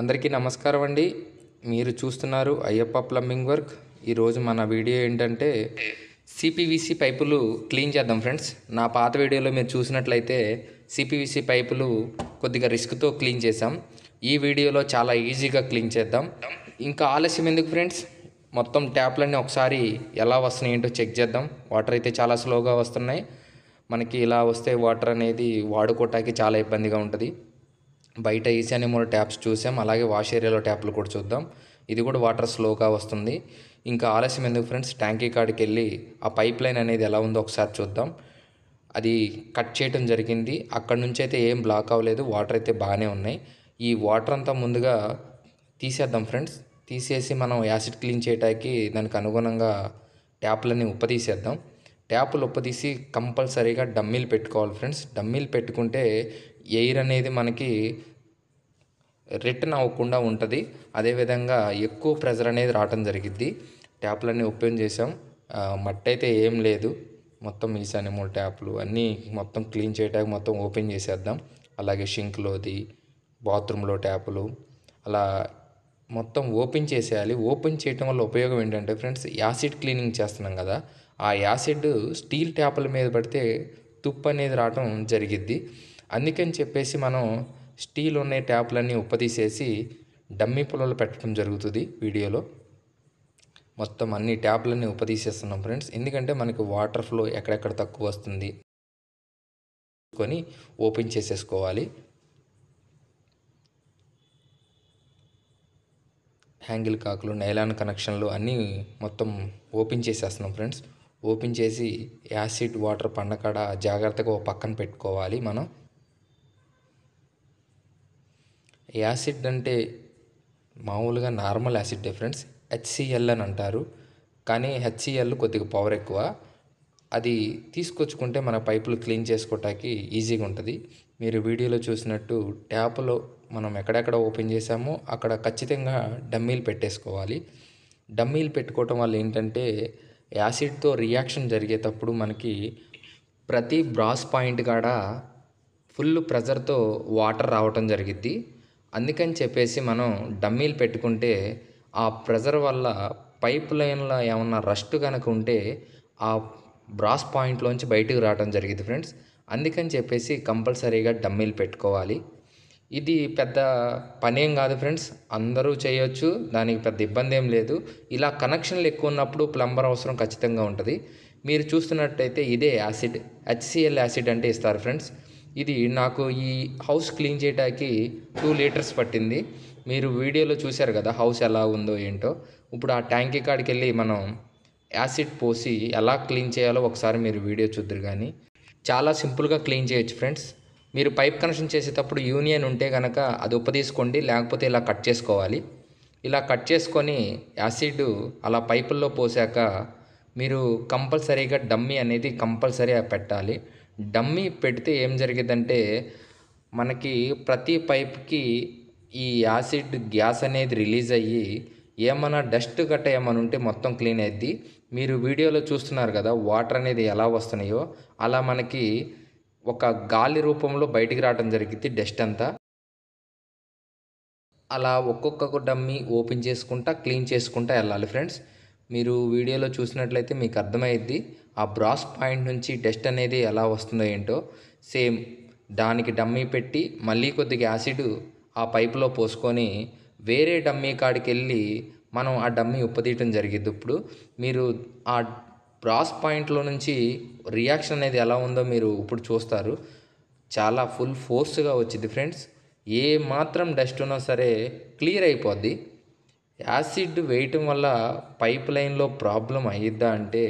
అందరికీ నమస్కారం అండి. మీరు చూస్తున్నారు అయ్యప్ప ప్లంబింగ్ వర్క్. ఈరోజు మన వీడియో ఏంటంటే సిపివిసి పైపులు క్లీన్ చేద్దాం ఫ్రెండ్స్. నా పాత వీడియోలో మీరు చూసినట్లయితే సిపివిసి పైపులు కొద్దిగా రిస్క్తో క్లీన్ చేసాం. ఈ వీడియోలో చాలా ఈజీగా క్లీన్ చేద్దాం. ఇంకా ఆలస్యం ఎందుకు ఫ్రెండ్స్, మొత్తం ట్యాప్లన్నీ ఒకసారి ఎలా వస్తున్నాయి ఏంటో చెక్ చేద్దాం. వాటర్ అయితే చాలా స్లోగా వస్తున్నాయి. మనకి ఇలా వస్తే వాటర్ అనేది వాడుకోవటానికి చాలా ఇబ్బందిగా ఉంటుంది. బయట ఈశాన్య మూల ట్యాప్స్ చూసాం, అలాగే వాష్ ఏరియాలో ట్యాప్లు కూడా చూద్దాం. ఇది కూడా వాటర్ స్లోగా వస్తుంది. ఇంకా ఆలస్యం ఎందుకు ఫ్రెండ్స్, ట్యాంకీ కాడికి వెళ్ళి ఆ పైప్ లైన్ అనేది ఎలా ఉందో ఒకసారి చూద్దాం. అది కట్ చేయడం జరిగింది. అక్కడ నుంచి అయితే ఏం బ్లాక్ అవ్వలేదు, వాటర్ అయితే బాగానే ఉన్నాయి. ఈ వాటర్ అంతా ముందుగా తీసేద్దాం ఫ్రెండ్స్. తీసేసి మనం యాసిడ్ క్లీన్ చేయడానికి దానికి అనుగుణంగా ట్యాప్లన్నీ ఉప్పతీసేద్దాం. ట్యాపులు ఉప్పతీసి కంపల్సరీగా డమ్మీలు పెట్టుకోవాలి ఫ్రెండ్స్. డమ్మీలు పెట్టుకుంటే ఎయిర్ అనేది మనకి రిటర్న్ అవ్వకుండా ఉంటుంది. అదేవిధంగా ఎక్కువ ప్రెజర్ అనేది రావటం జరిగిద్ది. ట్యాప్లన్నీ ఓపెన్ చేసాం. మట్టి అయితే ఏం లేదు. మొత్తం ఈశాన్య మూల ట్యాప్లు అన్నీ మొత్తం క్లీన్ చేయడానికి మొత్తం ఓపెన్ చేసేద్దాం. అలాగే షింక్లోది, బాత్రూంలో ట్యాపులు అలా మొత్తం ఓపెన్ చేసేయాలి. ఓపెన్ చేయటం వల్ల ఉపయోగం ఏంటంటే ఫ్రెండ్స్, యాసిడ్ క్లీనింగ్ చేస్తున్నాం కదా, ఆ యాసిడ్ స్టీల్ ట్యాపుల మీద పడితే తుప్పు అనేది రావటం జరిగిద్ది. అందుకని చెప్పేసి మనం స్టీల్ ఉన్న ట్యాప్లన్నీ ఉప్పతీసేసి డమ్మీ పుల్లలు పెట్టడం జరుగుతుంది. వీడియోలో మొత్తం అన్ని ట్యాప్లన్నీ ఉప్పతీసేస్తున్నాం ఫ్రెండ్స్. ఎందుకంటే మనకి వాటర్ ఫ్లో ఎక్కడెక్కడ తక్కువ వస్తుంది కొని ఓపెన్ చేసేసుకోవాలి. హ్యాంగిల్ కాకులు, నైలాన్ కనెక్షన్లు అన్నీ మొత్తం ఓపెన్ చేసేస్తున్నాం ఫ్రెండ్స్. ఓపెన్ చేసి యాసిడ్ వాటర్ పండకాడ జాగ్రత్తగా ఓ పక్కన పెట్టుకోవాలి. మనం యాసిడ్ అంటే మామూలుగా నార్మల్ యాసిడ్ ఫ్రెండ్స్, హెచ్సిఎల్ అని అంటారు. కానీ హెచ్సిఎల్ కొద్దిగా పవర్ ఎక్కువ. అది తీసుకొచ్చుకుంటే మన పైపులు క్లీన్ చేసుకోవటానికి ఈజీగా ఉంటుంది. మీరు వీడియోలో చూసినట్టు ట్యాప్లో మనం ఎక్కడెక్కడ ఓపెన్ చేసామో అక్కడ ఖచ్చితంగా డమ్మీలు పెట్టేసుకోవాలి. డమ్మీలు పెట్టుకోవటం వల్ల ఏంటంటే యాసిడ్తో రియాక్షన్ జరిగేటప్పుడు మనకి ప్రతి బ్రాస్ పాయింట్ కాడ ఫుల్ ప్రెజర్తో వాటర్ రావటం జరిగిద్ది. అందుకని చెప్పేసి మనం డమ్మీలు పెట్టుకుంటే ఆ ప్రెజర్ వల్ల పైప్ లైన్లో ఏమన్నా రస్ట్ కనుక ఉంటే ఆ బ్రాస్ పాయింట్లోంచి బయటకు రావడం జరిగింది ఫ్రెండ్స్. అందుకని చెప్పేసి కంపల్సరీగా డమ్మీలు పెట్టుకోవాలి. ఇది పెద్ద పనేం కాదు ఫ్రెండ్స్, అందరూ చేయొచ్చు, దానికి పెద్ద ఇబ్బంది ఏం లేదు. ఇలా కనెక్షన్లు ఎక్కువ ఉన్నప్పుడు ప్లంబర్ అవసరం ఖచ్చితంగా ఉంటుంది. మీరు చూస్తున్నట్టయితే ఇదే యాసిడ్, హెచ్సిఎల్ యాసిడ్ అంటే ఇస్తారు ఫ్రెండ్స్. ఇది నాకు ఈ హౌస్ క్లీన్ చేయడానికి 2 లీటర్స్ పట్టింది. మీరు వీడియోలో చూశారు కదా హౌస్ ఎలా ఉందో ఏంటో. ఇప్పుడు ఆ ట్యాంకీ కాడికి వెళ్ళి మనం యాసిడ్ పోసి ఎలా క్లీన్ చేయాలో ఒకసారి మీరు వీడియో చూద్దరు. కానీ చాలా సింపుల్గా క్లీన్ చేయొచ్చు ఫ్రెండ్స్. మీరు పైప్ కనెక్షన్ చేసేటప్పుడు యూనియన్ ఉంటే కనుక అది ఉప్పతీసుకోండి, లేకపోతే ఇలా కట్ చేసుకోవాలి. ఇలా కట్ చేసుకొని యాసిడ్ అలా పైపుల్లో పోసాక మీరు కంపల్సరీగా డమ్మీ అనేది కంపల్సరీ పెట్టాలి. డమ్మీ పెడితే ఏం జరిగిద్దంటే మనకి ప్రతి పైప్కి ఈ యాసిడ్ గ్యాస్ అనేది రిలీజ్ అయ్యి ఏమైనా డస్ట్ గట్ట ఏమైనా ఉంటే మొత్తం క్లీన్ అయ్యిద్ది. మీరు వీడియోలో చూస్తున్నారు కదా వాటర్ అనేది ఎలా వస్తున్నాయో, అలా మనకి ఒక గాలి రూపంలో బయటికి రావడం జరిగింది డస్ట్ అంతా. అలా ఒక్కొక్క డమ్మీ ఓపెన్ చేసుకుంటా క్లీన్ చేసుకుంటా వెళ్ళాలి ఫ్రెండ్స్. మీరు వీడియోలో చూసినట్లయితే మీకు అర్థమైద్ది ఆ బ్రాస్ పాయింట్ నుంచి డస్ట్ అనేది ఎలా వస్తుందో ఏంటో. సేమ్ దానికి డమ్మీ పెట్టి మళ్ళీ కొద్దిగా యాసిడ్ ఆ పైపులో పోసుకొని వేరే డమ్మీ కాడికి వెళ్ళి మనం ఆ డమ్మీ ఉప్పతీయటం జరిగిద్ది. ఇప్పుడు మీరు ఆ బ్రాస్ పాయింట్లో నుంచి రియాక్షన్ అనేది ఎలా ఉందో మీరు ఇప్పుడు చూస్తారు. చాలా ఫుల్ ఫోర్స్గా వచ్చింది ఫ్రెండ్స్. ఏ మాత్రం డస్ట్ ఉన్నా సరే క్లియర్ అయిపోద్ది. యాసిడ్ వేయటం వల్ల పైప్ లైన్లో ప్రాబ్లం అయ్యిద్దా అంటే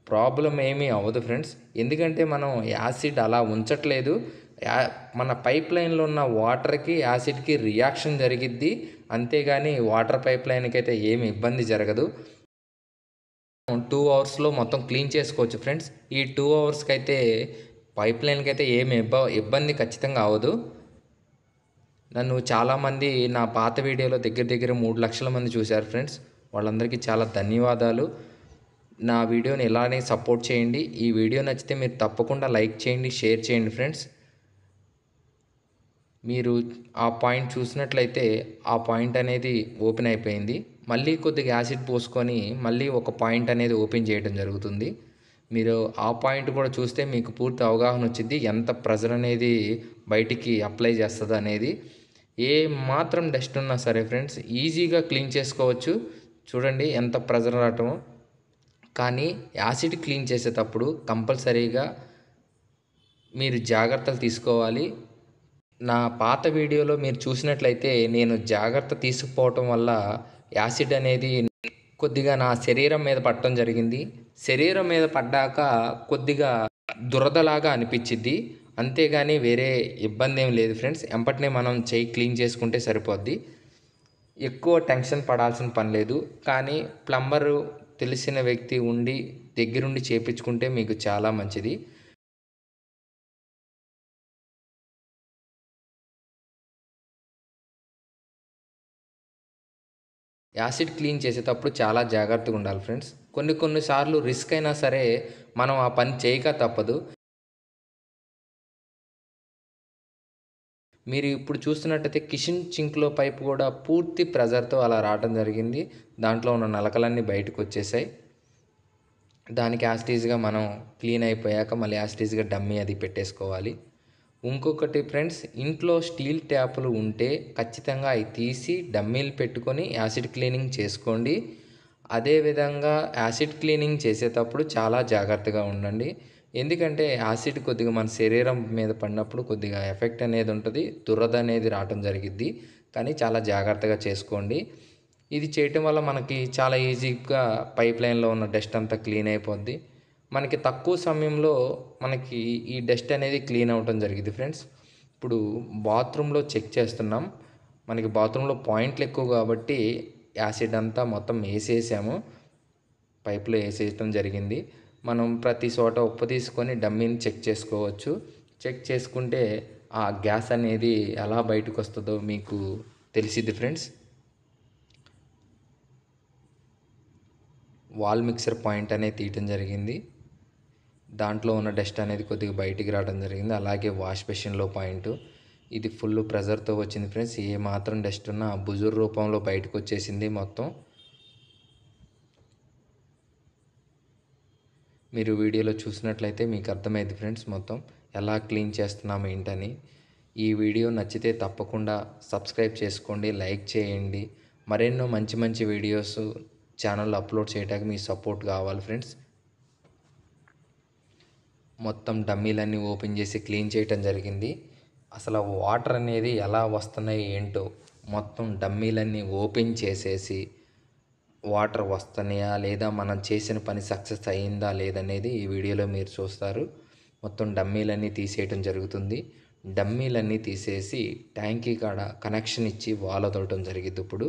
ప్రాబ్లం ఏమీ అవ్వదు ఫ్రెండ్స్. ఎందుకంటే మనం యాసిడ్ అలా ఉంచట్లేదు. మన పైప్ లైన్లో ఉన్న వాటర్కి యాసిడ్కి రియాక్షన్ జరిగిద్ది. అంతేగాని వాటర్ పైప్ లైన్కి అయితే ఏమి ఇబ్బంది జరగదు. 2 అవర్స్లో మొత్తం క్లీన్ చేసుకోవచ్చు ఫ్రెండ్స్. ఈ 2 అవర్స్కి అయితే పైప్ లైన్కి అయితే ఏమి ఇబ్బంది ఖచ్చితంగా అవ్వదు. నన్ను చాలామంది నా పాత వీడియోలో దగ్గర దగ్గర 3 లక్షల మంది చూశారు ఫ్రెండ్స్. వాళ్ళందరికీ చాలా ధన్యవాదాలు. నా వీడియోని ఇలానే సపోర్ట్ చేయండి. ఈ వీడియో నచ్చితే మీరు తప్పకుండా లైక్ చేయండి, షేర్ చేయండి ఫ్రెండ్స్. మీరు ఆ పాయింట్ చూసినట్లయితే ఆ పాయింట్ అనేది ఓపెన్ అయిపోయింది. మళ్ళీ కొద్దిగా యాసిడ్ పోసుకొని మళ్ళీ ఒక పాయింట్ అనేది ఓపెన్ చేయడం జరుగుతుంది. మీరు ఆ పాయింట్ కూడా చూస్తే మీకు పూర్తి అవగాహన వచ్చింది ఎంత ప్రెజర్ అనేది బయటికి అప్లై చేస్తుంది అనేది. ఏ మాత్రం డస్ట్ ఉన్నా సరే ఫ్రెండ్స్ ఈజీగా క్లీన్ చేసుకోవచ్చు. చూడండి ఎంత ప్రెజర్ రావటమో. కానీ యాసిడ్ క్లీన్ చేసేటప్పుడు కంపల్సరీగా మీరు జాగ్రత్తలు తీసుకోవాలి. నా పాత వీడియోలో మీరు చూసినట్లయితే నేను జాగ్రత్త తీసుకుపోవటం వల్ల యాసిడ్ అనేది కొద్దిగా నా శరీరం మీద పడటం జరిగింది. శరీరం మీద పడ్డాక కొద్దిగా దురదలాగా అనిపించిద్ది. అంతేగాని వేరే ఇబ్బంది ఏం లేదు ఫ్రెండ్స్. ఎంబటనే మనం చెయ్యి క్లీన్ చేసుకుంటే సరిపోద్ది. ఎక్కువ టెన్షన్ పడాల్సిన పని లేదు. కానీ ప్లంబరు తెలిసిన వ్యక్తి ఉండి దగ్గరుండి చేపించుకుంటే మీకు చాలా మంచిది. యాసిడ్ క్లీన్ చేసేటప్పుడు చాలా జాగ్రత్తగా ఉండాలి ఫ్రెండ్స్. కొన్ని సార్లు రిస్క్ అయినా సరే మనం ఆ పని చేయక తప్పదు. మీరు ఇప్పుడు చూస్తున్నట్టయితే కిచెన్ సింక్‌లో పైప్ కూడా పూర్తి ప్రెజర్‌తో అలా రావటం జరిగింది. దాంట్లో ఉన్న నలకలన్నీ బయటకు వచ్చేసాయి. దానికి యాజ్ ఇట్ ఈజ్‌గా మనం క్లీన్ అయిపోయాక మళ్ళీ యాజ్ ఇట్ ఈజ్‌గా డమ్మీ అది పెట్టేసుకోవాలి. ఇంకొకటి ఫ్రెండ్స్, ఇంట్లో స్టీల్ ట్యాపులు ఉంటే ఖచ్చితంగా అవి తీసి డమ్మీలు పెట్టుకొని యాసిడ్ క్లీనింగ్ చేసుకోండి. అదేవిధంగా యాసిడ్ క్లీనింగ్ చేసేటప్పుడు చాలా జాగ్రత్తగా ఉండండి. ఎందుకంటే యాసిడ్ కొద్దిగా మన శరీరం మీద పడినప్పుడు కొద్దిగా ఎఫెక్ట్ అనేది ఉంటుంది. దురద అనేది రావటం జరిగిద్ది. కానీ చాలా జాగ్రత్తగా చేసుకోండి. ఇది చేయటం వల్ల మనకి చాలా ఈజీగా పైప్ లైన్లో ఉన్న డస్ట్ అంతా క్లీన్ అయిపోద్ది. మనకి తక్కువ సమయంలో మనకి ఈ డస్ట్ అనేది క్లీన్ అవ్వటం జరిగింది ఫ్రెండ్స్. ఇప్పుడు బాత్రూంలో చెక్ చేస్తున్నాం. మనకి బాత్రూంలో పాయింట్లు ఎక్కువ కాబట్టి యాసిడ్ అంతా మొత్తం వేసేసాము. పైప్లో వేసేయటం జరిగింది. మనం ప్రతి చోట ఉప్పు తీసుకొని డమ్మీని చెక్ చేసుకోవచ్చు. చెక్ చేసుకుంటే ఆ గ్యాస్ అనేది ఎలా బయటకు వస్తుందో మీకు తెలిసిద్ది ఫ్రెండ్స్. వాల్ మిక్సర్ పాయింట్ అనేది తీయటం జరిగింది. దాంట్లో ఉన్న డస్ట్ అనేది కొద్దిగా బయటికి రావడం జరిగింది. అలాగే వాష్ బేసిన్లో పాయింట్ ఇది ఫుల్ ప్రెజర్తో వచ్చింది ఫ్రెండ్స్. ఏ మాత్రం డస్ట్ ఉన్నా బుజుర్ రూపంలో బయటకు వచ్చేసింది మొత్తం. మీరు వీడియోలో చూసినట్లయితే మీకు అర్థమైంది ఫ్రెండ్స్ మొత్తం ఎలా క్లీన్ చేస్తున్నాము ఏంటని. ఈ వీడియో నచ్చితే తప్పకుండా సబ్స్క్రైబ్ చేసుకోండి, లైక్ చేయండి. మరెన్నో మంచి మంచి వీడియోస్ ఛానల్లో అప్లోడ్ చేయడానికి మీ సపోర్ట్ కావాలి ఫ్రెండ్స్. మొత్తం డమ్మీలన్నీ ఓపెన్ చేసి క్లీన్ చేయటం జరిగింది. అసలు వాటర్ అనేది ఎలా వస్తున్నాయి ఏంటో మొత్తం డమ్మీలన్నీ ఓపెన్ చేసేసి వాటర్ వస్తున్నాయా లేదా మనం చేసిన పని సక్సెస్ అయ్యిందా లేదనేది ఈ వీడియోలో మీరు చూస్తారు. మొత్తం డమ్మీలన్నీ తీసేయటం జరుగుతుంది. డమ్మీలన్నీ తీసేసి ట్యాంకీ కాడ కనెక్షన్ ఇచ్చి వాల్ వదలటం జరిగింది. ఇప్పుడు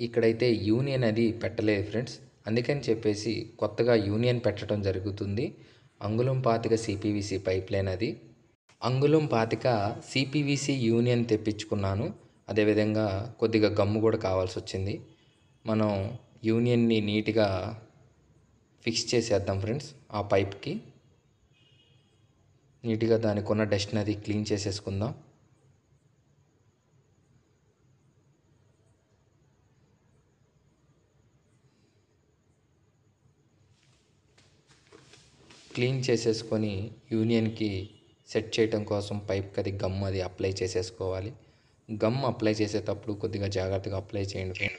ఇక్కడైతే యూనియన్ అది పెట్టలేదు ఫ్రెండ్స్. అందుకని చెప్పేసి కొత్తగా యూనియన్ పెట్టడం జరుగుతుంది. అంగుళం పాతిక సిపివిసి పైప్ లైన్ అది. అంగుళం పాతిక సిపివిసి యూనియన్ తెప్పించుకున్నాను. అదేవిధంగా కొద్దిగా గమ్ము కూడా కావాల్సి వచ్చింది. మనం యూనియన్ని నీట్గా ఫిక్స్ చేసేద్దాం ఫ్రెండ్స్. ఆ పైప్కి నీట్గా దానికి ఉన్న డస్ట్ని అది క్లీన్ చేసేసుకుందాం. క్లీన్ చేసేసుకొని యూనియన్కి సెట్ చేయటం కోసం పైప్కి అది గమ్ అది అప్లై చేసేసుకోవాలి. గమ్ అప్లై చేసేటప్పుడు కొద్దిగా జాగ్రత్తగా అప్లై చేయండి.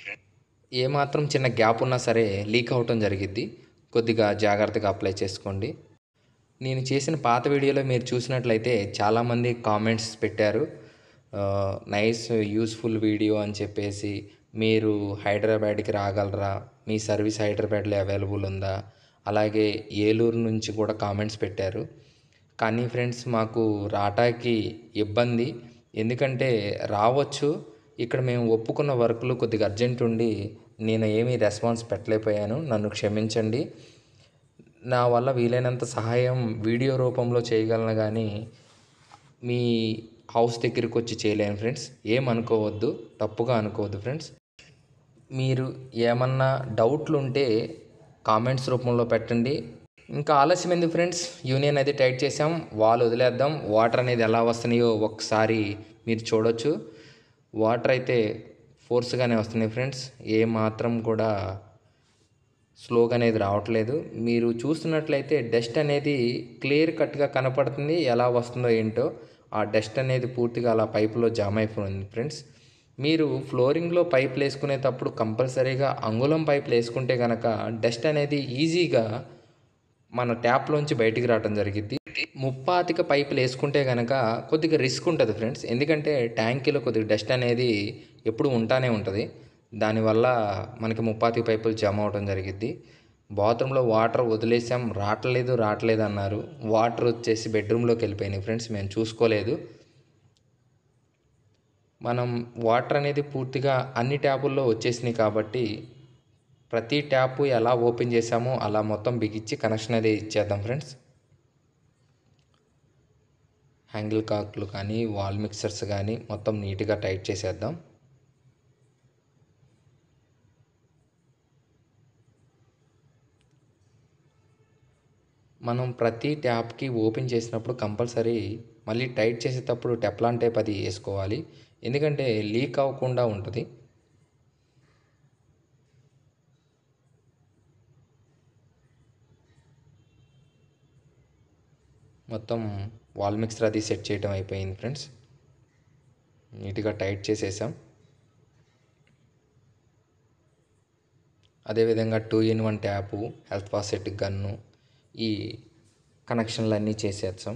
ఏమాత్రం చిన్న గ్యాప్ ఉన్నా సరే లీక్ అవటం జరిగిద్ది. కొద్దిగా జాగ్రత్తగా అప్లై చేసుకోండి. నేను చేసిన పాత వీడియోలో మీరు చూసినట్లయితే చాలామంది కామెంట్స్ పెట్టారు. నైస్ యూస్ఫుల్ వీడియో అని చెప్పేసి, మీరు హైదరాబాద్కి రాగలరా, మీ సర్వీస్ హైదరాబాద్లో అవైలబుల్ ఉందా, అలాగే ఏలూరు నుంచి కూడా కామెంట్స్ పెట్టారు. కానీ ఫ్రెండ్స్ మాకు రావటానికి ఇబ్బంది. ఎందుకంటే రావచ్చు, ఇక్కడ మేము ఒప్పుకున్న వర్క్లు కొద్దిగా అర్జెంట్ ఉండి నేను ఏమీ రెస్పాన్స్ పెట్టలేకపోయాను. నన్ను క్షమించండి. నా వల్ల వీలైనంత సహాయం వీడియో రూపంలో చేయగలను కానీ మీ హౌస్ దగ్గరికి వచ్చి చేయలేను ఫ్రెండ్స్. ఏమనుకోవద్దు, తప్పుగా అనుకోవద్దు ఫ్రెండ్స్. మీరు ఏమన్నా డౌట్లు ఉంటే కామెంట్స్ రూపంలో పెట్టండి. ఇంకా ఆలస్యం ఎందుకు ఫ్రెండ్స్, యూనియన్ అయితే టైట్ చేసాం, వాల్ వదిలేద్దాం. వాటర్ అనేది ఎలా వస్తున్నాయో ఒకసారి మీరు చూడొచ్చు. వాటర్ అయితే ఫోర్స్గానే వస్తున్నాయి ఫ్రెండ్స్, ఏ మాత్రం కూడా స్లోగా అనేది రావట్లేదు. మీరు చూస్తున్నట్లయితే డస్ట్ అనేది క్లియర్ కట్గా కనపడుతుంది, ఎలా వస్తుందో ఏంటో. ఆ డస్ట్ అనేది పూర్తిగా అలా పైపులో జామ్ అయిపోయింది ఫ్రెండ్స్. మీరు ఫ్లోరింగ్లో పైపులు వేసుకునేటప్పుడు కంపల్సరీగా అంగుళం పైపులు వేసుకుంటే కనుక డస్ట్ అనేది ఈజీగా మన ట్యాప్లోంచి బయటికి రావడం జరిగింది. ముప్పాతిక పైపులు వేసుకుంటే కనుక కొద్దిగా రిస్క్ ఉంటుంది ఫ్రెండ్స్, ఎందుకంటే ట్యాంకీలో కొద్దిగా డస్ట్ అనేది ఎప్పుడు ఉంటానే ఉంటుంది. దానివల్ల మనకి ముప్పాతిక పైపులు జమ అవడం జరిగింది. బాత్రూంలో వాటర్ వదిలేసాం, రావట్లేదు అన్నారు. వాటర్ వచ్చేసి బెడ్రూమ్లోకి వెళ్ళిపోయినాయి ఫ్రెండ్స్, మేము చూసుకోలేదు. మనం వాటర్ అనేది పూర్తిగా అన్ని ట్యాపుల్లో వచ్చేసినాయి కాబట్టి ప్రతి ట్యాపు ఎలా ఓపెన్ చేసామో అలా మొత్తం బిగించి కనెక్షన్ అనేది ఇచ్చేద్దాం ఫ్రెండ్స్. హ్యాంగిల్ కాక్లు కానీ వాల్ మిక్సర్స్ కానీ మొత్తం నీట్గా టైట్ చేసేద్దాం. మనం ప్రతి ట్యాప్కి ఓపెన్ చేసినప్పుడు కంపల్సరీ మళ్ళీ టైట్ చేసేటప్పుడు టెఫ్లాన్ టేప్ అది వేసుకోవాలి, ఎందుకంటే లీక్ అవ్వకుండా ఉంటుంది. మొత్తం వాల్ మిక్సర్ అది సెట్ చేయడం అయిపోయింది ఫ్రెండ్స్, నీట్గా టైట్ చేసేసాం. అదేవిధంగా 2-in-1 tap, health faucet gun, ఈ కనెక్షన్లు అన్నీ చేసేస్తాం.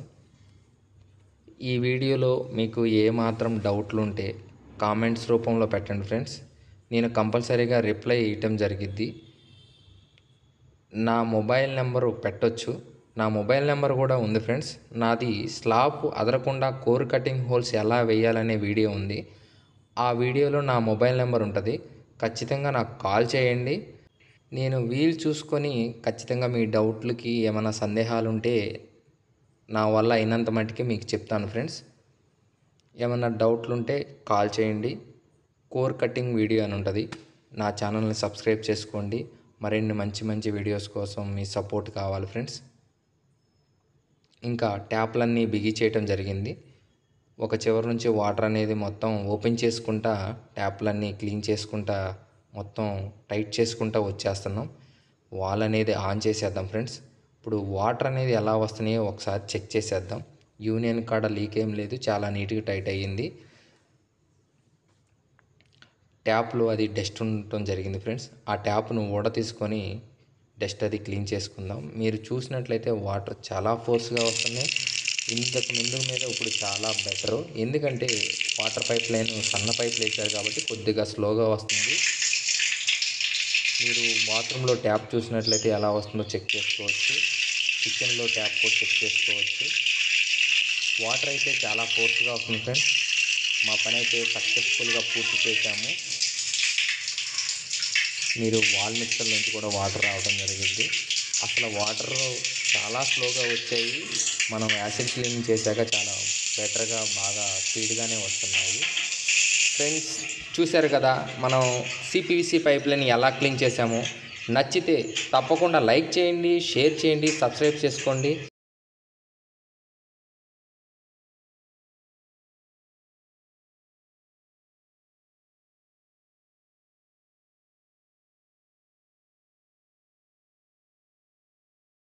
ఈ వీడియోలో మీకు ఏమాత్రం డౌట్లు ఉంటే కామెంట్స్ రూపంలో పెట్టండి ఫ్రెండ్స్, నేను కంపల్సరీగా రిప్లై ఇవ్వటం జరిగిద్ది. నా మొబైల్ నెంబరు పెట్టొచ్చు, నా మొబైల్ నెంబర్ కూడా ఉంది ఫ్రెండ్స్. నాది స్లాబ్ అదరకుండా కోర్ కటింగ్ హోల్స్ ఎలా వేయాలనే వీడియో ఉంది, ఆ వీడియోలో నా మొబైల్ నెంబర్ ఉంటుంది. ఖచ్చితంగా నాకు కాల్ చేయండి, నేను వీలు చూసుకొని ఖచ్చితంగా మీ డౌట్లకి ఏమైనా సందేహాలు ఉంటే నా వల్ల అయినంత మట్టుకి మీకు చెప్తాను ఫ్రెండ్స్. ఏమైనా డౌట్లు ఉంటే కాల్ చేయండి. కోర్ కటింగ్ వీడియో అని ఉంటుంది, నా ఛానల్ని సబ్స్క్రైబ్ చేసుకోండి. మరిన్ని మంచి వీడియోస్ కోసం మీ సపోర్ట్ కావాలి ఫ్రెండ్స్. ఇంకా ట్యాప్లన్నీ బిగించేయటం జరిగింది. ఒక చివరి నుంచి వాటర్ అనేది మొత్తం ఓపెన్ చేసుకుంటా ట్యాప్లన్నీ క్లీన్ చేసుకుంటా మొత్తం టైట్ చేసుకుంటా వచ్చేస్తున్నాం. వాల్ అనేది ఆన్ చేసేద్దాం ఫ్రెండ్స్. ఇప్పుడు వాటర్ అనేది ఎలా వస్తున్నాయో ఒకసారి చెక్ చేసేద్దాం. యూనియన్ కాడ లీక్ ఏం లేదు, చాలా నీట్గా టైట్ అయ్యింది. ట్యాప్లో అది డస్ట్ ఉండటం జరిగింది ఫ్రెండ్స్, ఆ ట్యాప్ను ఊడ తీసుకొని డస్ట్ అది క్లీన్ చేసుకుందాం. మీరు చూసినట్లయితే వాటర్ చాలా ఫోర్స్గా వస్తున్నాయి, ఇంతకు ముందు మీద ఇప్పుడు చాలా బెటరు, ఎందుకంటే వాటర్ పైప్ లైన్ సన్న పైపులు వేసారు కాబట్టి కొద్దిగా స్లోగా వస్తుంది. మీరు బాత్రూంలో ట్యాప్ చూసినట్లయితే ఎలా వస్తుందో చెక్ చేసుకోవచ్చు, కిచెన్లో ట్యాప్ కూడా చెక్ చేసుకోవచ్చు. వాటర్ అయితే చాలా ఫోర్స్గా వస్తుంది ఫ్రెండ్స్. మా పని అయితే సక్సెస్ఫుల్గా పూర్తి చేశాము. మీరు వాల్ మిక్సర్ నుంచి కూడా వాటర్ రావడం జరిగింది. అసలు వాటర్ చాలా స్లోగా వచ్చాయి, మనం యాసిడ్ క్లీనింగ్ చేశాక చాలా బెటర్గా బాగా స్పీడ్గానే వస్తున్నాయి ఫ్రెండ్స్. చూశారు కదా మనం సిపివిసి పైప్లైన్ ఎలా క్లీన్ చేసామో. నచ్చితే తప్పకుండా లైక్ చేయండి, షేర్ చేయండి, సబ్స్క్రైబ్ చేసుకోండి.